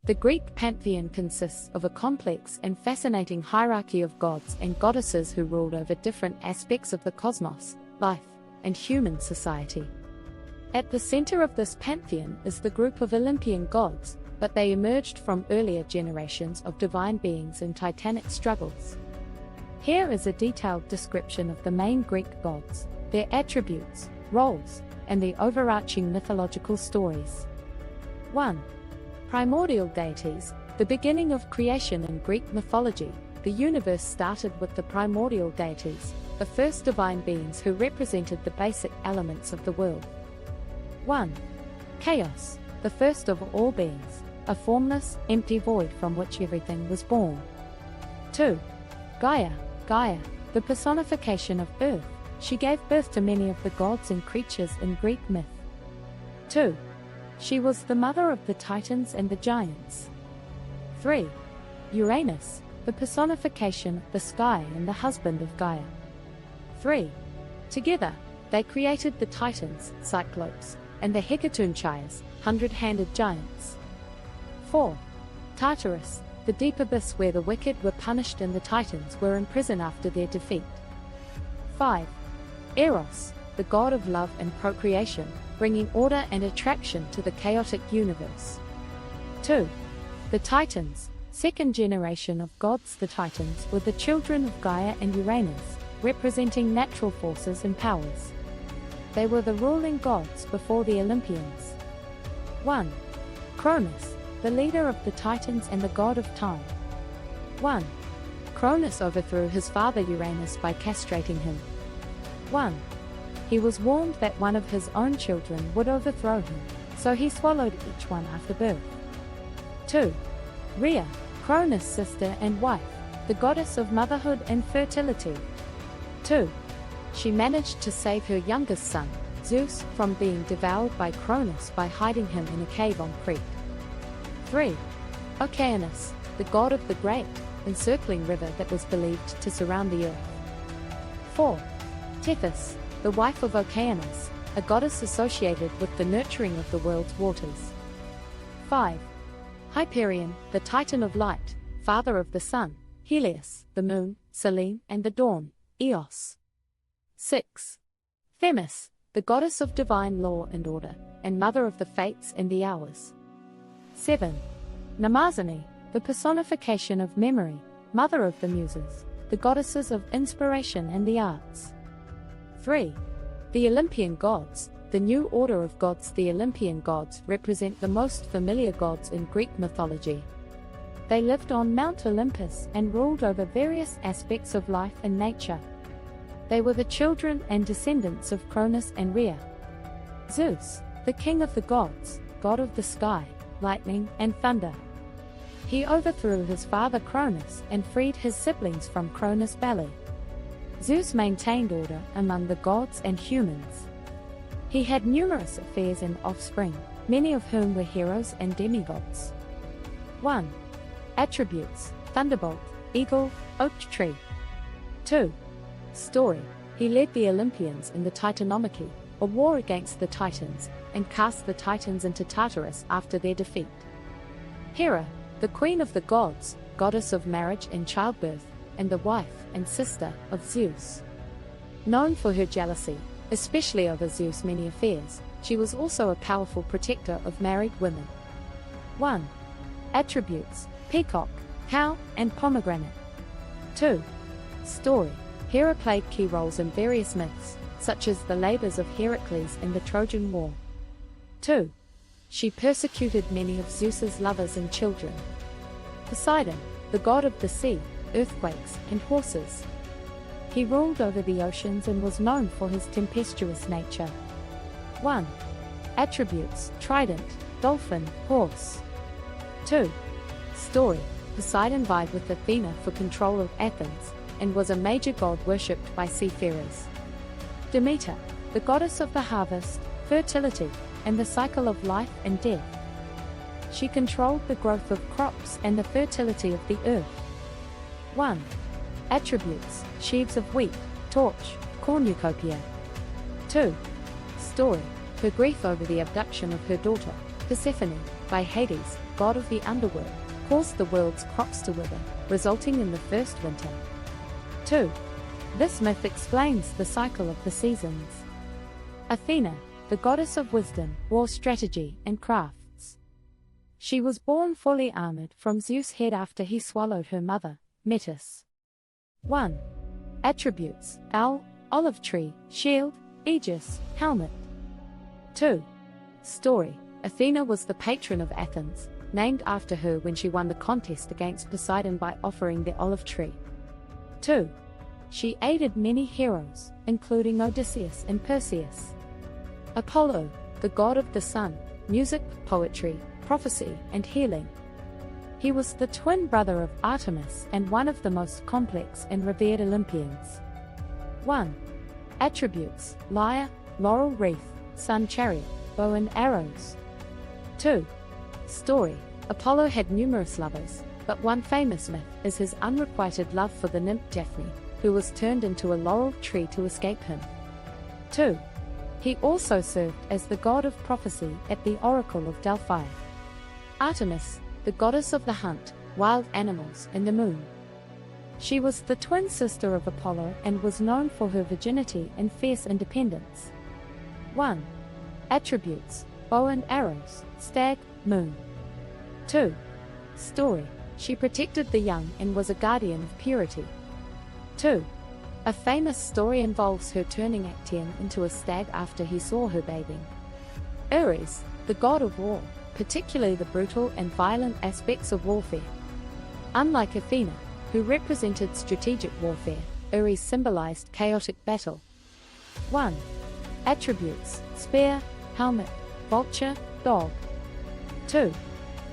The Greek pantheon consists of a complex and fascinating hierarchy of gods and goddesses who ruled over different aspects of the cosmos, life, and human society. At the center of this pantheon is the group of Olympian gods, but they emerged from earlier generations of divine beings in titanic struggles. Here is a detailed description of the main Greek gods, their attributes, roles, and the overarching mythological stories. 1. Primordial deities, the beginning of creation in Greek mythology. The universe started with the primordial deities, the first divine beings who represented the basic elements of the world. 1. Chaos, the first of all beings, a formless, empty void from which everything was born. 2. Gaia, the personification of earth. She gave birth to many of the gods and creatures in Greek myth. 2. She was the mother of the Titans and the giants. 3. Uranus, the personification of the sky and the husband of Gaia. 3. Together, they created the Titans, Cyclopes, and the Hecatoonchires, hundred-handed giants. 4. Tartarus, the deep abyss where the wicked were punished and the Titans were imprisoned after their defeat. 5. Eros, the god of love and procreation, bringing order and attraction to the chaotic universe. 2. The Titans, second generation of gods. The Titans were the children of Gaia and Uranus, representing natural forces and powers. They were the ruling gods before the Olympians. 1. Cronus, the leader of the Titans and the god of time. 1. Cronus overthrew his father Uranus by castrating him. 1. He was warned that one of his own children would overthrow him, so he swallowed each one after birth. 2. Rhea, Cronus' sister and wife, the goddess of motherhood and fertility. 2. She managed to save her youngest son, Zeus, from being devoured by Cronus by hiding him in a cave on Crete. 3. Oceanus, the god of the great, encircling river that was believed to surround the earth. 4. Tethys, the wife of Oceanus, a goddess associated with the nurturing of the world's waters. 5. Hyperion, the titan of light, father of the sun, Helios, the moon, Selene, and the dawn, Eos. 6. Themis, the goddess of divine law and order, and mother of the fates and the hours. 7. Mnemosyne, the personification of memory, mother of the muses, the goddesses of inspiration and the arts. 3. The Olympian gods, the new order of gods. The Olympian gods represent the most familiar gods in Greek mythology. They lived on Mount Olympus and ruled over various aspects of life and nature. They were the children and descendants of Cronus and Rhea. Zeus, the king of the gods, god of the sky, lightning, and thunder. He overthrew his father Cronus and freed his siblings from Cronus' belly. Zeus maintained order among the gods and humans. He had numerous affairs and offspring, many of whom were heroes and demigods. 1. Attributes: thunderbolt, eagle, oak tree. 2. Story: he led the Olympians in the Titanomachy, a war against the Titans, and cast the Titans into Tartarus after their defeat. Hera, the queen of the gods, goddess of marriage and childbirth, and the wife and sister of Zeus. Known for her jealousy, especially over Zeus' many affairs, she was also a powerful protector of married women. 1. Attributes: peacock, cow, and pomegranate. 2. Story: Hera played key roles in various myths, such as the labors of Heracles in the Trojan War. 2. She persecuted many of Zeus's lovers and children. Poseidon, the god of the sea, earthquakes, and horses. He ruled over the oceans and was known for his tempestuous nature. 1. Attributes: trident, dolphin, horse. 2. Story: Poseidon vied with Athena for control of Athens, and was a major god worshipped by seafarers. Demeter, the goddess of the harvest, fertility, and the cycle of life and death. She controlled the growth of crops and the fertility of the earth. 1. Attributes: sheaves of wheat, torch, cornucopia. 2. Story: her grief over the abduction of her daughter, Persephone, by Hades, god of the underworld, caused the world's crops to wither, resulting in the first winter. 2. This myth explains the cycle of the seasons. Athena, the goddess of wisdom, war strategy, and crafts. She was born fully armored from Zeus' head after he swallowed her mother, Metis. 1. Attributes: owl, olive tree, shield, aegis, helmet. 2. Story: Athena was the patron of Athens, named after her when she won the contest against Poseidon by offering the olive tree. 2. She aided many heroes, including Odysseus and Perseus. Apollo, the god of the sun, music, poetry, prophecy, and healing. He was the twin brother of Artemis and one of the most complex and revered Olympians. 1. Attributes: lyre, laurel wreath, sun chariot, bow and arrows. 2. Story: Apollo had numerous lovers, but one famous myth is his unrequited love for the nymph Daphne, who was turned into a laurel tree to escape him. 2. He also served as the god of prophecy at the Oracle of Delphi. Artemis, the goddess of the hunt, wild animals, and the moon. She was the twin sister of Apollo and was known for her virginity and fierce independence. 1. Attributes: bow and arrows, stag, moon. 2. Story: she protected the young and was a guardian of purity. 2. A famous story involves her turning Actaeon into a stag after he saw her bathing. Ares, the god of war, particularly the brutal and violent aspects of warfare. Unlike Athena, who represented strategic warfare, Ares symbolized chaotic battle. 1. Attributes: spear, helmet, vulture, dog. 2.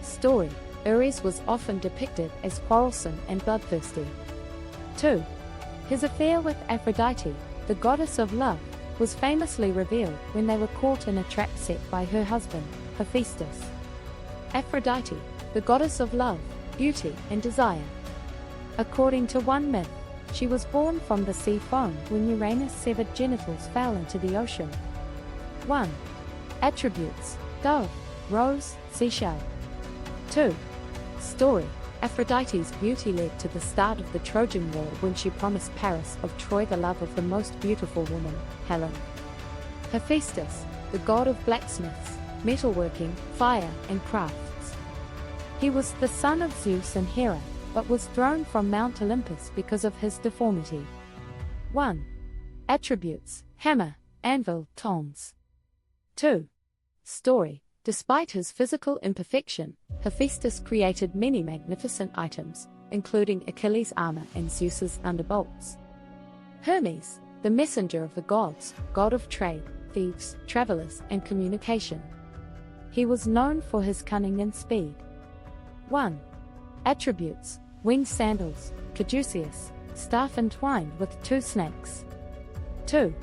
Story: Ares was often depicted as quarrelsome and bloodthirsty. 2. His affair with Aphrodite, the goddess of love, was famously revealed when they were caught in a trap set by her husband, Hephaestus. Aphrodite, the goddess of love, beauty, and desire. According to one myth, she was born from the sea foam when Uranus' severed genitals fell into the ocean. 1. Attributes: dove, rose, seashell. 2. Story: Aphrodite's beauty led to the start of the Trojan War when she promised Paris of Troy the love of the most beautiful woman, Helen. Hephaestus, the god of blacksmiths, metalworking, fire, and crafts. He was the son of Zeus and Hera, but was thrown from Mount Olympus because of his deformity. 1. Attributes: hammer, anvil, tongs. 2. Story: despite his physical imperfection, Hephaestus created many magnificent items, including Achilles' armor and Zeus's thunderbolts. Hermes, the messenger of the gods, god of trade, thieves, travelers, and communication. He was known for his cunning and speed. 1. Attributes: winged sandals, caduceus, staff entwined with 2 snakes. 2.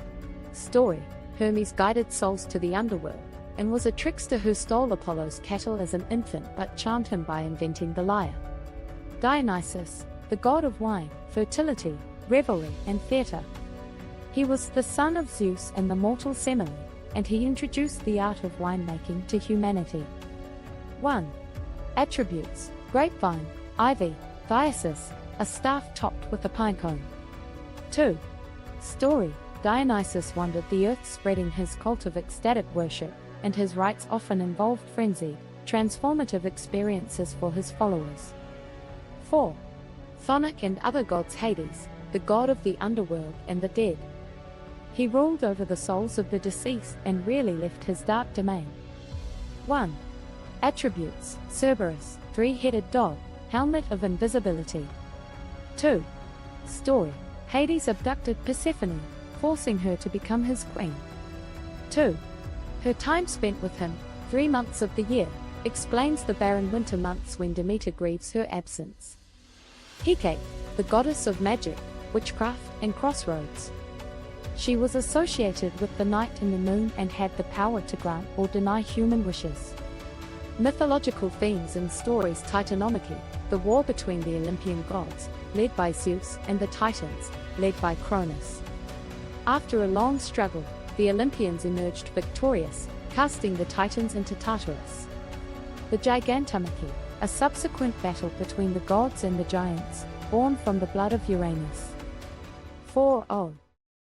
Story: Hermes guided souls to the underworld, and was a trickster who stole Apollo's cattle as an infant but charmed him by inventing the lyre. Dionysus, the god of wine, fertility, revelry, and theatre. He was the son of Zeus and the mortal Semele, and he introduced the art of winemaking to humanity. 1. Attributes: grapevine, ivy, thyrsus, a staff topped with a pine cone. 2. Story: Dionysus wandered the earth spreading his cult of ecstatic worship, and his rites often involved frenzied, transformative experiences for his followers. 4. Chthonic and other gods: Hades, the god of the underworld and the dead. He ruled over the souls of the deceased and rarely left his dark domain. 1. Attributes: Cerberus, 3-headed dog, helmet of invisibility. 2. Story: Hades abducted Persephone, forcing her to become his queen. 2. Her time spent with him, 3 months of the year, explains the barren winter months when Demeter grieves her absence. Hecate, the goddess of magic, witchcraft, and crossroads. She was associated with the night and the moon and had the power to grant or deny human wishes. Mythological themes and stories: Titanomachy, the war between the Olympian gods, led by Zeus, and the Titans, led by Cronus. After a long struggle, the Olympians emerged victorious, casting the Titans into Tartarus. The Gigantomachy, a subsequent battle between the gods and the giants, born from the blood of Uranus. 4.